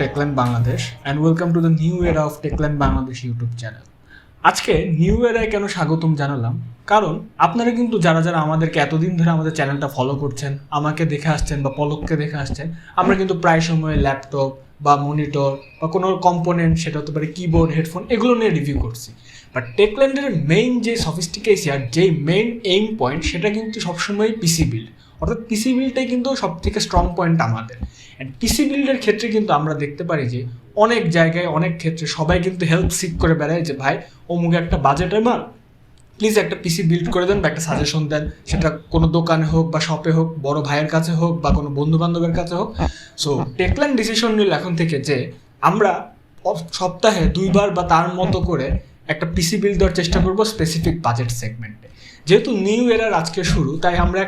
TechLand Bangladesh and welcome to the new era of TechLand Bangladesh YouTube channel. আজকে new এরায় কেন স্বাগতম জানালাম, কারণ আপনারা কিন্তু যারা যারা আমাদেরকে এতদিন ধরে আমাদের চ্যানেলটা ফলো করছেন, আমাকে দেখে আসছেন বা পলককে দেখে আসছেন, আমরা কিন্তু প্রায় সময় ল্যাপটপ বা মনিটর বা কোনো কম্পোনেন্ট, সেটা হতে পারে কিবোর্ড, হেডফোন, এগুলো নিয়ে রিভিউ করছি। বাট টেকল্যান্ডের মেইন যে সফিস্টিকেশন, যে মেইন এইম পয়েন্ট, সেটা কিন্তু সবসময় পিসি বিল্ড, অর্থাৎ পিসি বিল্ডটাই কিন্তু সব থেকে স্ট্রং পয়েন্ট আমাদের। অ্যান্ড পিসি বিল্ডের ক্ষেত্রে কিন্তু আমরা দেখতে পারি যে অনেক জায়গায় অনেক ক্ষেত্রে সবাই কিন্তু হেল্প সিক করে বেড়ায় যে ভাই অমুকে একটা বাজেট আমার, প্লিজ একটা পিসি বিল্ড করে দেন বা একটা সাজেশন দেন, সেটা কোনো দোকানে হোক বা শপে হোক, বড় ভাইয়ের কাছে হোক বা কোনো বন্ধু বান্ধবের কাছে হোক। সো টেকল্যান্ড ডিসিশন নিল এখন থেকে যে আমরা সপ্তাহে 2 বার বা তার মতো করে একটা পিসি বিল্ড দেওয়ার চেষ্টা করবো স্পেসিফিক বাজেট সেগমেন্টে। যেহেতু নিউ এরার আজকে শুরু, তাই আমরা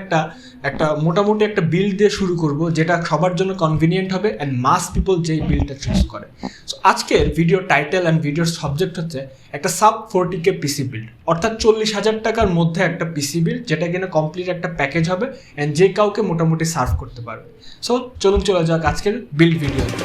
একটা মোটামুটি একটা বিল্ড দিয়ে শুরু করব, যেটা সবার জন্য কনভিনিয়েন্ট হবে অ্যান্ড মাস পিপল যেই বিল্ডটা চুজ করে। সো আজকের ভিডিও টাইটেল অ্যান্ড ভিডিওর সাবজেক্ট হচ্ছে একটা সাব 40K পিসি বিল্ড, অর্থাৎ 40,000 টাকার মধ্যে একটা পিসি বিল্ড, যেটা কিনা কমপ্লিট একটা প্যাকেজ হবে অ্যান্ড যে কাউকে মোটামুটি সার্ভ করতে পারবে। সো চলুন চলে যাক আজকের বিল্ড ভিডিওতে।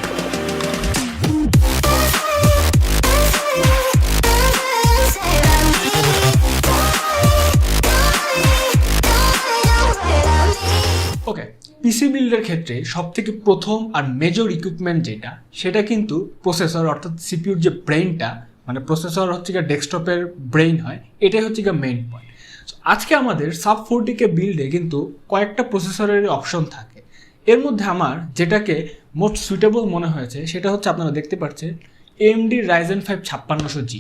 ওকে, পিসি বিল্ডের ক্ষেত্রে সব থেকে প্রথম আর মেজর ইকুইপমেন্ট যেটা, সেটা কিন্তু প্রসেসর, অর্থাৎ সিপিউর যে ব্রেইনটা, মানে প্রসেসর হচ্ছে গিয়ে ডেস্কটপের ব্রেইন হয়, এটাই হচ্ছে গিয়ে মেইন পয়েন্ট। আজকে আমাদের সাব 40K বিল্ডে কিন্তু কয়েকটা প্রসেসরের অপশন থাকে। এর মধ্যে আমার যেটাকে মোস্ট সুইটেবল মনে হয়েছে সেটা হচ্ছে, আপনারা দেখতে পাচ্ছেন AMD Ryzen 5 5600G।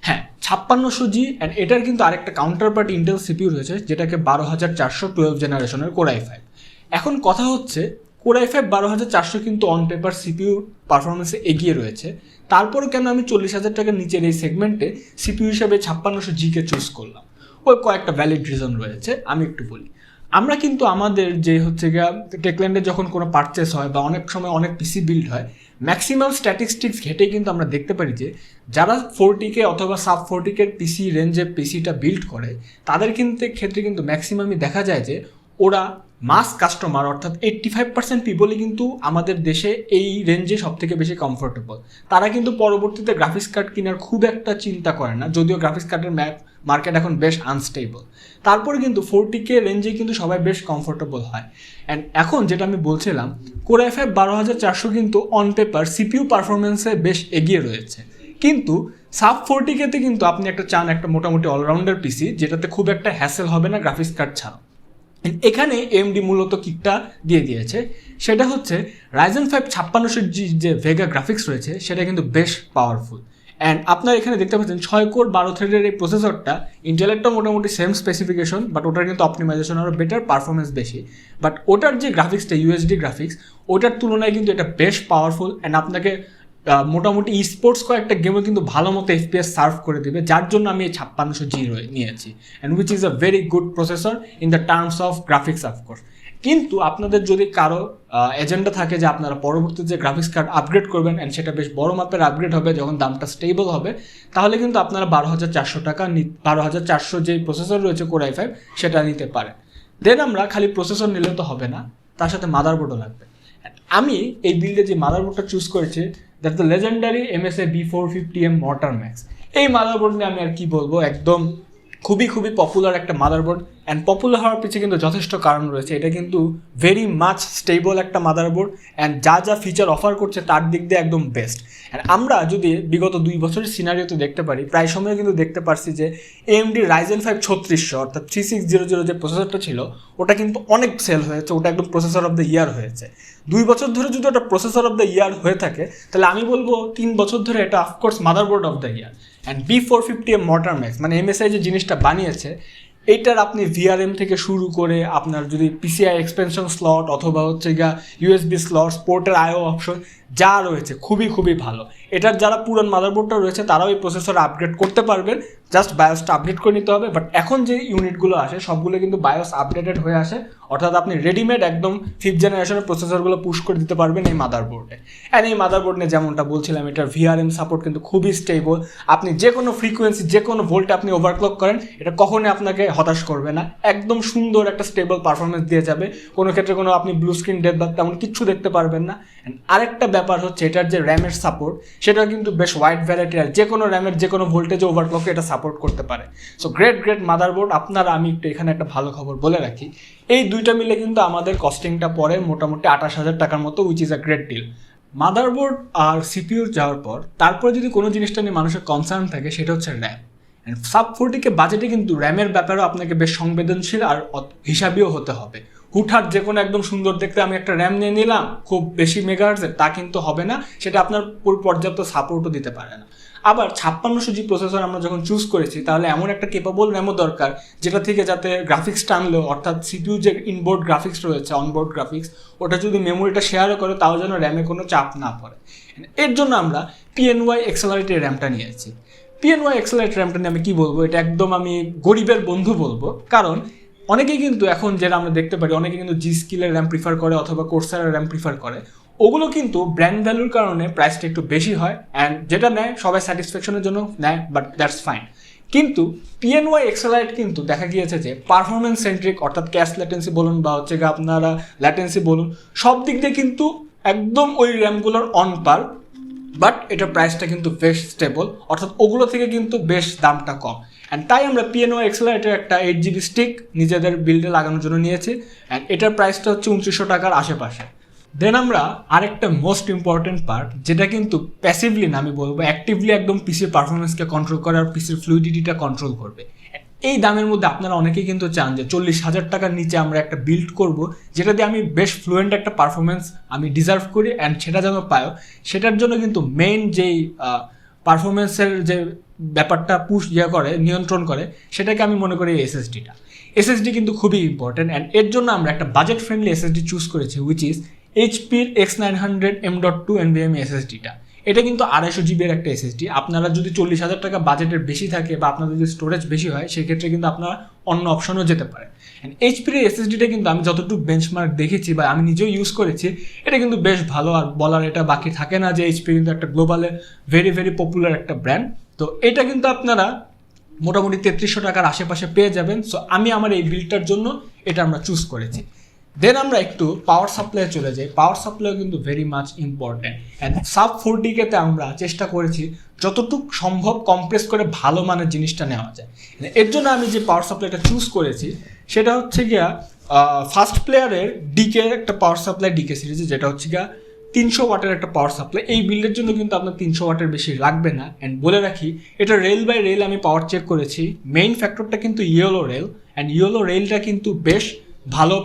হ্যাঁ, 5600G, অ্যান্ড এটার কিন্তু আরেকটা কাউন্টার পার্ট ইন্টেল সিপিউ রয়েছে, যেটাকে 12412 জেনারেশনের কোর i5। এখন কথা হচ্ছে কোর i5 12400 কিন্তু অন পেপার সিপিউ পারফরমেন্সে এগিয়ে রয়েছে, তারপরে কেন আমি 40,000 টাকার নিচের এই সেগমেন্টে সিপিউ হিসাবে 5600G-কে চুজ করলাম? ওই কয়েকটা ভ্যালিড রিজন রয়েছে, আমি একটু বলি। আমরা কিন্তু আমাদের যে হচ্ছে গিয়া টেকল্যান্ডে যখন কোনো পারচেস হয় বা অনেক সময় অনেক পিসি বিল্ড হয়, ম্যাক্সিমাম স্ট্যাটিস্টিক্স ঘেটেই কিন্তু আমরা দেখতে পারি যে যারা 40K অথবা সাব 40K পিসি রেঞ্জে পিসিটা বিল্ড করে, তাদের ক্ষেত্রে কিন্তু ম্যাক্সিমামই দেখা যায় যে ওরা মাস কাস্টমার, অর্থাৎ 85% পিপলই কিন্তু আমাদের দেশে এই রেঞ্জে সব থেকে বেশি কমফোর্টেবল। তারা কিন্তু পরবর্তীতে গ্রাফিক্স কার্ড কেনার খুব একটা চিন্তা করে না, যদিও গ্রাফিক্স কার্ডের মার্কেট এখন বেশ আনস্টেবল। তারপরে কিন্তু 40K রেঞ্জে কিন্তু সবাই বেশ কমফোর্টেবল হয়। অ্যান্ড এখন যেটা আমি বলছিলাম, কোর i5 12400 কিন্তু অন পেপার সিপিইউ পারফরমেন্সে বেশ এগিয়ে রয়েছে, কিন্তু সাব 40K-তে কিন্তু আপনি চান একটা মোটামুটি অলরাউন্ডার পিসি, যেটাতে খুব একটা হ্যাসেল হবে না গ্রাফিক্স কার্ড ছাড়া। এখানে AMD মূলত কিকটা দিয়ে দিয়েছে, সেটা হচ্ছে Ryzen 5 5600G যে ভেগা গ্রাফিক্স রয়েছে, সেটা কিন্তু বেশ পাওয়ারফুল। অ্যান্ড আপনারা এখানে দেখতে পাচ্ছেন 6 কোর 12 থ্রেডের এই প্রসেসরটা, ইন্টেলেরটা মোটামুটি সেম স্পেসিফিকেশন, বাট ওটার কিন্তু অপটিমাইজেশন আরও বেটার, পারফরমেন্স বেশি। বাট ওটার যে গ্রাফিক্সটা ইউএসডি গ্রাফিক্স, ওটার তুলনায় কিন্তু এটা বেশ পাওয়ারফুল অ্যান্ড আপনাকে মোটামুটি স্পোর্টস কয়েকটা গেমও কিন্তু ভালো মতো FPS সার্ভ করে দেবে, যার জন্য আমি এই 5600G নিয়েছি, and which is a very good processor in the terms of graphics of course. কিন্তু আপনাদের যদি কারো এজেন্ডা থাকে যে আপনারা পরবর্তীতে যে গ্রাফিক্স কার্ড আপগ্রেড করবেন, অ্যান্ড সেটা বেশ বড় মাপের আপগ্রেড হবে যখন দামটা স্টেবল হবে, তাহলে কিন্তু আপনারা 12,400 টাকা 12,400 যে প্রসেসর রয়েছে কোর i5, সেটা নিতে পারেন। দেন আমরা খালি প্রসেসর নিলে তো হবে না, তার সাথে মাদারবোর্ডও লাগবে। আমি এই বিল্ডে যে মাদারবোর্ডটা চুজ করেছি, that's the legendary MSI B450M Mortar Max। এই মাদারবোর্ড নিয়ে আমি আর কি বলবো, একদম খুবই পপুলার একটা মাদারবোর্ড, অ্যান্ড পপুলার হওয়ার পিছিয়ে কিন্তু যথেষ্ট কারণ রয়েছে। এটা কিন্তু ভেরি মাচ স্টেবল একটা মাদারবোর্ড, অ্যান্ড যা ফিচার অফার করছে তার দিক দিয়ে একদম বেস্ট। অ্যান্ড আমরা যদি বিগত 2 বছরের সিনারিওতে দেখতে পারি, প্রায় সময় কিন্তু দেখতে পারছি যে AMD Ryzen 5 3600 অর্থাৎ 3600 যে প্রসেসরটা ছিল, ওটা কিন্তু অনেক সেল হয়েছে, ওটা একদম প্রসেসর অফ দ্য ইয়ার হয়েছে। 2 বছর ধরে যদি ওটা প্রসেসর অফ দ্য ইয়ার হয়ে থাকে, তাহলে আমি বলবো 3 বছর ধরে এটা of course motherboard of the year. And B450M Mortar Max, মানে MSI যে জিনিসটা বানিয়েছে, এইটার আপনি VRM থেকে শুরু করে আপনার যদি PCI এক্সপেনশন স্লট অথবা হচ্ছে গিয়া USB স্লট, পোর্টের IO অপশন যা রয়েছে খুবই ভালো। এটার যারা পুরান মাদারবোর্ডটা রয়েছে তারাও এই প্রসেসর আপগ্রেড করতে পারবেন, জাস্ট বায়োসটা আপডেট করে নিতে হবে। বাট এখন যে ইউনিটগুলো আসে সবগুলো কিন্তু বায়োস আপডেটেড হয়ে আসে, অর্থাৎ আপনি রেডিমেড একদম 5th জেনারেশনের প্রসেসরগুলো পুশ করে দিতে পারবেন এই মাদারবোর্ডে। অ্যান্ড এই মাদারবোর্ড নিয়ে যেমনটা বলছিলাম, এটার ভিআরএম সাপোর্ট কিন্তু খুবই স্টেবল। আপনি যে কোনো ফ্রিকোয়েন্সি, যে কোনো ভোল্টে আপনি ওভারক্লক করেন, এটা কখনোই আপনাকে হতাশ করবে না, একদম সুন্দর একটা স্টেবল পারফরমেন্স দিয়ে যাবে। কোনো ক্ষেত্রে কোনো আপনি ব্লু স্ক্রিন ডেথ বা তেমন কিচ্ছু দেখতে পারবেন না। অ্যান্ড আরেকটা ব্যাপার হচ্ছে এটার যে র্যামের সাপোর্ট, সেটা কিন্তু বেশ ওয়াইড ভ্যারাইটি, আর যে কোনো র্যামের যে কোনো ভোল্টেজে ওভারক্লকে এটা সাপোর্ট করতে পারে। So great motherboard. আপনারা, আমি একটু এখানে একটা ভালো খবর বলে রাখি, এই দুইটা মিলে কিন্তু আমাদের কস্টিংটা পড়ে মোটামুটি 28,000 টাকার মতো, which is a great deal. Motherboard আর সিপিইউ যাওয়ার পর তারপরে যদি কোনো জিনিসটা নিয়ে মানুষের কনসার্ন থাকে সেটা হচ্ছে র্যাম। অ্যান্ড সাব 40K বাজেটে কিন্তু র্যামের ব্যাপারেও আপনাকে বেশ সংবেদনশীল আর হিসাবিও হতে হবে। হুটহাট যে কোনো একদম সুন্দর দেখতে আমি একটা র্যাম নিয়ে নিলাম খুব বেশি মেগাহার্টজের, তা কিন্তু হবে না, সেটা আপনার পর্যাপ্ত সাপোর্টও দিতে পারে না। আবার 5600 জি প্রসেসর আমরা যখন চুজ করেছি, তাহলে এমন একটা কেপাবল র্যামও দরকার যেটা থেকে যাতে গ্রাফিক্স টানলেও, অর্থাৎ সিপিইউ যে ইনবোর্ড গ্রাফিক্স রয়েছে, অনবোর্ড গ্রাফিক্স, ওটা যদি মেমোরিটা শেয়ারও করে তাও যেন র্যামে কোনো চাপ না পড়ে। এর জন্য আমরা পিএনওয়াই এক্সেলারেটেড র্যামটা নিয়েছি। পিএনওয়াই এক্সেলারেটেড র্যামটা নিয়ে আমি কী বলবো, এটা একদম আমি গরিবের বন্ধু বলবো, কারণ অনেকেই কিন্তু এখন যেটা আমরা দেখতে পারি, অনেকে কিন্তু জি স্কিলের র্যাম প্রিফার করে অথবা কোর্সারের র্যাম প্রিফার করে। ওগুলো কিন্তু ব্র্যান্ড ভ্যালুর কারণে প্রাইসটা একটু বেশি হয়, অ্যান্ড যেটা নেয় সবাই স্যাটিসফ্যাকশনের জন্য নেয়, বাট দ্যাটস ফাইন। কিন্তু পিএনওয়াই এক্সেলারেট কিন্তু দেখা গিয়েছে যে পারফরমেন্স সেন্ট্রিক, অর্থাৎ ক্যাশ ল্যাটেন্সি বলুন বা হচ্ছে আপনারা ল্যাটেন্সি বলুন, সব দিক দিয়ে কিন্তু একদম ওই র্যামগুলোর অন পার, বাট এটার প্রাইসটা কিন্তু বেশ স্টেবল, অর্থাৎ ওগুলো থেকে কিন্তু বেশ দামটা কম। অ্যান্ড তাই আমরা পিএনওয়াই এক্সেলারেটের একটা 8GB স্টিক নিজেদের বিল্ডে লাগানোর জন্য নিয়েছি, অ্যান্ড এটার প্রাইসটা হচ্ছে 2900 টাকার আশেপাশে। দেন আমরা আরেকটা মোস্ট ইম্পর্টেন্ট পার্ট, যেটা কিন্তু প্যাসিভলি না, আমি বলবো অ্যাক্টিভলি একদম পিসির পারফরমেন্সকে কন্ট্রোল করে আর পিসির ফ্লুইডিটিটা কন্ট্রোল করবে। এই দামের মধ্যে আপনারা অনেকেই কিন্তু চান যে 40,000 টাকার নিচে আমরা একটা বিল্ড করব যেটা দিয়ে আমি বেশ ফ্লুয়েন্ট একটা পারফরমেন্স আমি ডিজার্ভ করি, অ্যান্ড সেটা যেন পাও। সেটার জন্য কিন্তু মেইন যেই পারফরমেন্সের যে ব্যাপারটা নিয়ন্ত্রণ করে, সেটাকে আমি মনে করি এসএসডিটা। এসএসডি কিন্তু খুবই ইম্পর্টেন্ট, অ্যান্ড এর জন্য আমরা একটা বাজেট ফ্রেন্ডলি এসএসডি চুজ করেছি, উইচ ইজ এইচপির X900 M.2 NVMe এসএসডিটা। এটা কিন্তু 250 GB একটা এসএসডি। আপনারা যদি 40,000 টাকা বাজেটের বেশি থাকে বা আপনাদের যদি স্টোরেজ বেশি হয়, সেক্ষেত্রে কিন্তু আপনারা অন্য অপশনও যেতে পারেন। এইচপির এসএসডিটা কিন্তু আমি যতটুকু বেঞ্চমার্ক দেখেছি বা আমি নিজেও ইউজ করেছি, এটা কিন্তু বেশ ভালো, আর বলার এটা বাকি থাকে না যে এইচপি কিন্তু একটা গ্লোবালে ভেরি পপুলার একটা ব্র্যান্ড। তো এটা কিন্তু আপনারা মোটামুটি 3300 টাকার আশেপাশে পেয়ে যাবেন। সো আমি আমার এই বিলটার জন্য এটা আমরা চুজ করেছি। দেন আমরা একটু পাওয়ার সাপ্লাই চলে যাই। পাওয়ার সাপ্লাই কিন্তু very much important, and sub 40K-তে আমরা চেষ্টা করেছি যতটুকু সম্ভব কম্প্রেস করে ভালো মানের জিনিসটা নেওয়া যায়। এর জন্য আমি যে পাওয়ার সাপ্লাইটা চুজ করেছি সেটা হচ্ছে গিয়া ফার্স্ট প্লেয়ারের ডিকে একটা পাওয়ার সাপ্লাই, ডিকে সিরিজে, যেটা হচ্ছে গিয়া 300 ওয়াটের একটা পাওয়ার সাপ্লাই। এই বিল্ডের জন্য কিন্তু আপনার 300 ওয়াটের বেশি লাগবে না। অ্যান্ড বলে রাখি, এটা রেল বাই রেল আমি পাওয়ার চেক করেছি, মেইন ফ্যাক্টরটা কিন্তু ইয়েলো রেল, অ্যান্ড ইয়েলো রেলটা কিন্তু বেশ ভালো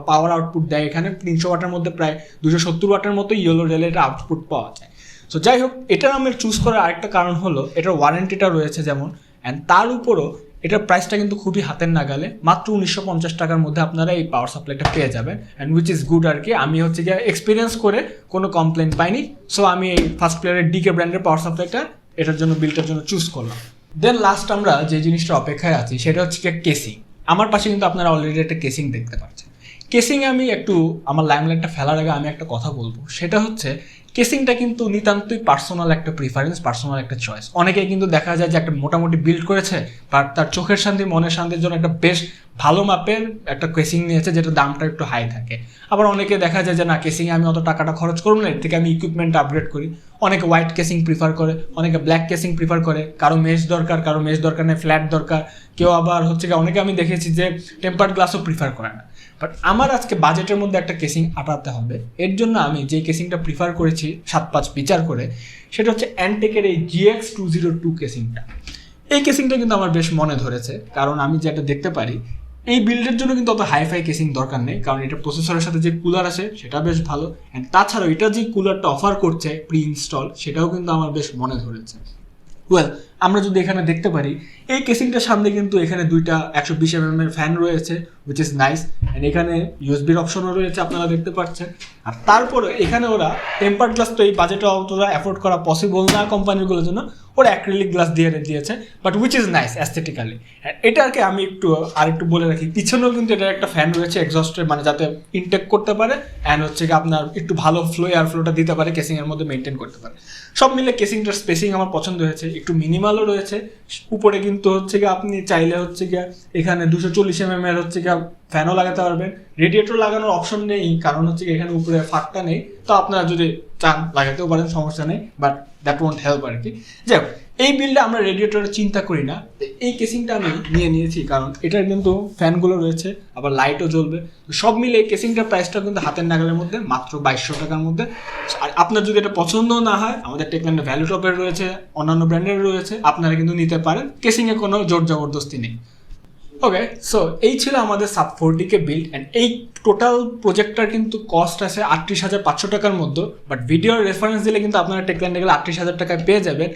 পাওয়ার আউটপুট দেয়। এখানে 300 ওয়াটের মধ্যে প্রায় 270 ওয়াটের মতো ইয়েলো রেলের আউটপুট পাওয়া যায়। সো যাই হোক, এটার আমি চুজ করার আরেকটা কারণ হলো এটার ওয়ারেন্টিটা রয়েছে যেমন, অ্যান্ড তার উপরও এটার প্রাইসটা কিন্তু খুবই হাতের নাগালে, মাত্র 1950 টাকার মধ্যে আপনারা এই পাওয়ার সাপ্লাইটা পেয়ে যাবেন, অ্যান্ড উইচ ইজ গুড আর কি। আমি হচ্ছে গিয়ে এক্সপিরিয়েন্স করে কোনো কমপ্লেন পাইনি। সো আমি এই ফার্স্ট প্লেয়ারের ডিকে ব্র্যান্ডের পাওয়ার সাপ্লাইটা এটার জন্য বিলটার জন্য চুজ করলাম। দেন লাস্ট আমরা যে জিনিসটা অপেক্ষায় আছি সেটা হচ্ছে গিয়ে কেসিং। আমার পাশে কিন্তু আপনারা অলরেডি একটা কেসিং দেখতে পাচ্ছেন। কেসিংয়ে আমি একটু আমার লাইমলাইটটা ফেলার আগে আমি একটা কথা বলবো, সেটা হচ্ছে কেসিংটা কিন্তু নিতান্তই পার্সোনাল একটা প্রিফারেন্স, পার্সোনাল একটা চয়েস। অনেকেই কিন্তু দেখা যায় যে একটা মোটামুটি বিল্ড করেছে, বাট তার চোখের শান্তি, মনের শান্তির জন্য একটা বেশ ভালো মাপের একটা কেসিং নিয়েছে যেটা দামটা একটু হাই থাকে। আবার অনেকে দেখা যায় যে না, কেসিংয়ে আমি অত টাকাটা খরচ করবো না, এর থেকে আমি ইকুইপমেন্ট আপগ্রেড করি। অনেকে হোয়াইট কেসিং প্রিফার করে, অনেকে ব্ল্যাক কেসিং প্রিফার করে, কারো মেশ দরকার নেই, ফ্ল্যাট দরকার। কেউ আবার হচ্ছে অনেকে আমি দেখেছি যে টেম্পার্ড গ্লাসও প্রিফার করে না। বাট আমার আজকে বাজেটের মধ্যে একটা কেসিং আটাতে হবে, এর জন্য আমি যে কেসিংটা প্রিফার করেছি 7-5 বিচার করে, সেটা হচ্ছে অ্যান্টেকের এই GX202 কেসিংটা। এই কেসিংটা কিন্তু আমার বেশ মনে ধরেছে, কারণ আমি যেটা দেখতে পারি এই বিল্ডের জন্য কিন্তু অত হাইফাই কেসিং দরকার নেই, কারণ এটা প্রসেসরের সাথে যে কুলার আসে সেটা বেশ ভালো, অ্যান্ড তাছাড়াও এটা যে কুলারটা অফার করছে প্রি ইনস্টল, সেটাও কিন্তু আমার বেশ মনে ধরেছে। ওয়েল, আমরা যদি এখানে দেখতে পারি এই কেসিংটার সামনে কিন্তু এখানে দুইটা 120 mm এর ফ্যান রয়েছে, উইচ ইজ নাইস। অ্যান্ড এখানে ইউএসবির অপশনও রয়েছে, আপনারা দেখতে পাচ্ছেন। আর তারপরে এখানে ওরা টেম্পার্ড গ্লাস, তো এই বাজেটে অতটা অ্যাফোর্ড করা পসিবল না কোম্পানিগুলোর জন্য, ওরা অ্যাক্রিলিক গ্লাস দিয়ে দিয়েছে, but which is nice aesthetically. এটাকে আমি একটু বলে রাখি, পিছনেও কিন্তু এটার একটা ফ্যান রয়েছে এক্সস্টের, মানে যাতে ইনটেক করতে পারে অ্যান্ড হচ্ছে কি আপনার একটু ভালো এয়ার ফ্লোটা দিতে পারে, কেসিংয়ের মধ্যে মেনটেন করতে পারে। সব মিলে কেসিংটার স্পেসিং আমার পছন্দ হয়েছে, একটু মিনিমালও রয়েছে। উপরে কিন্তু হচ্ছে কি আপনি চাইলে হচ্ছে গিয়ে এখানে 240 mm এর হচ্ছে গিয়ে ফ্যানও লাগাতে পারবেন। রেডিয়েটর লাগানোর অপশন নেই, কারণ হচ্ছে কি এখানে উপরে ফাঁকটা নেই, তো আপনারা যদি চান লাগাতেও পারেন, সমস্যা নেই, বাট দ্যাট ওয়ন্ট হেল্প আর কি। যাই হোক, এই বিলটা আমরা রেডিয়েটরের চিন্তা করি না, এই কেসিংটা আমি নিয়েছি কারণ এটার কিন্তু ফ্যানগুলো রয়েছে, আবার লাইটও জ্বলবে। সব মিলে এই কেসিংটার প্রাইসটা কিন্তু হাতের নাগালের মধ্যে, মাত্র 2200 টাকার মধ্যে। আর আপনার যদি এটা পছন্দ না হয়, আমাদের টেকল্যান্ডে ভ্যালু টপের রয়েছে, অন্যান্য ব্র্যান্ডের রয়েছে, আপনারা কিন্তু নিতে পারেন, কেসিংয়ে কোনো জোর জবরদস্তি নেই। ওকে, সো এই ছিল আমাদের সাব 40K বিল্ড। অ্যান্ড এই টোটাল প্রজেক্টটার কিন্তু কস্ট আছে 38,500 টাকার মধ্যে, বাট ভিডিওর রেফারেন্স দিলে কিন্তু আপনারা টেকল্যান্ডে গেলে 38,000 টাকায় পেয়ে যাবেন।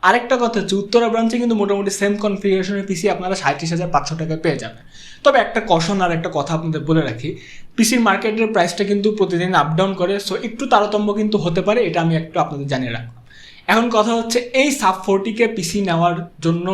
আরেকটা কথা হচ্ছে, উত্তরা ব্রাঞ্চে কিন্তু মোটামুটি সেম কনফিগারেশনের পিসি আপনারা 37,500 টাকায় পেয়ে যাবেন। তবে একটা কশন আর একটা কথা আপনাদের বলে রাখি, পিসির মার্কেটের প্রাইসটা কিন্তু প্রতিদিন আপ ডাউন করে, সো একটু তারতম্য কিন্তু হতে পারে, এটা আমি একটু আপনাদের জানিয়ে রাখলাম। এখন কথা হচ্ছে, এই সাব 40K পিসি নেওয়ার জন্য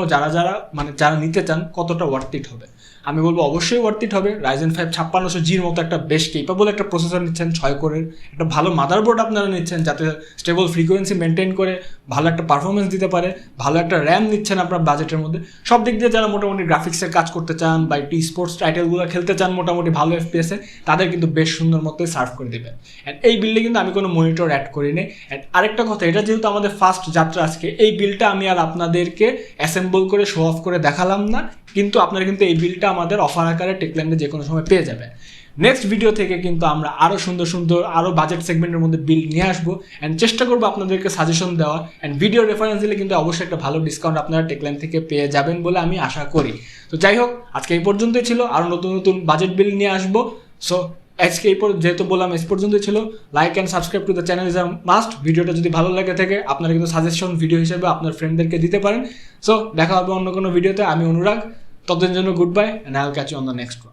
যারা নিতে চান, কতটা ওয়ার্থ ইট হবে? আমি বলবো অবশ্যই ওয়ার্থ ইট হবে। Ryzen 5 5600G'র মতো একটা বেশ কেপাবল একটা প্রসেসর নিচ্ছেন, 6 কোরের একটা ভালো মাদারবোর্ড আপনারা নিচ্ছেন, যাতে স্টেবল ফ্রিকোয়েন্সি মেনটেন করে ভালো একটা পারফরমেন্স দিতে পারে, ভালো একটা র্যাম নিচ্ছেন আপনার বাজেটের মধ্যে। সব দিক দিয়ে যারা মোটামুটি গ্রাফিক্সের কাজ করতে চান বা একটু স্পোর্টস টাইটেলগুলো খেলতে চান মোটামুটি ভালো FPS-এ, তাদের কিন্তু বেশ সুন্দর মতোই সার্ভ করে দেবে। অ্যান্ড এই বিল্ডে কিন্তু আমি কোনো মনিটর অ্যাড করিনি। অ্যান্ড আরেকটা কথা, এটা যেহেতু আমাদের ফার্স্ট যাত্রা আজকে, এই বিলটা আমি আর আপনাদেরকে অ্যাসেম্বল করে শো অফ করে দেখালাম না, কিন্তু আপনারা কিন্তু এই বিলটা আমাদের অফার আকারে টেকল্যান্ডে যে কোনো সময় পেয়ে যাবেন। নেক্সট ভিডিও থেকে কিন্তু আমরা আরও সুন্দর আরও বাজেট সেগমেন্টের মধ্যে বিল নিয়ে আসবো, অ্যান্ড চেষ্টা করবো আপনাদেরকে সাজেশন দেওয়া, অ্যান্ড ভিডিও রেফারেন্স দিলে কিন্তু অবশ্যই একটা ভালো ডিসকাউন্ট আপনারা টেকল্যান্ড থেকে পেয়ে যাবেন বলে আমি আশা করি। তো যাই হোক, আজকে এই পর্যন্তই ছিল, আরও নতুন বাজেট বিল নিয়ে আসবো। সো আজকে যেহেতু বললাম এই পর্যন্তই ছিল, like and subscribe to the channel is a must. ভিডিওটা যদি ভালো লাগে থাকে, আপনারা কিন্তু সাজেশন ভিডিও হিসেবে আপনার ফ্রেন্ডদেরকে দিতে পারেন। সো দেখা হবে অন্য কোনো ভিডিওতে। আমি অনুরাগ, ততদিনের জন্য goodbye, and I will catch you on the next one.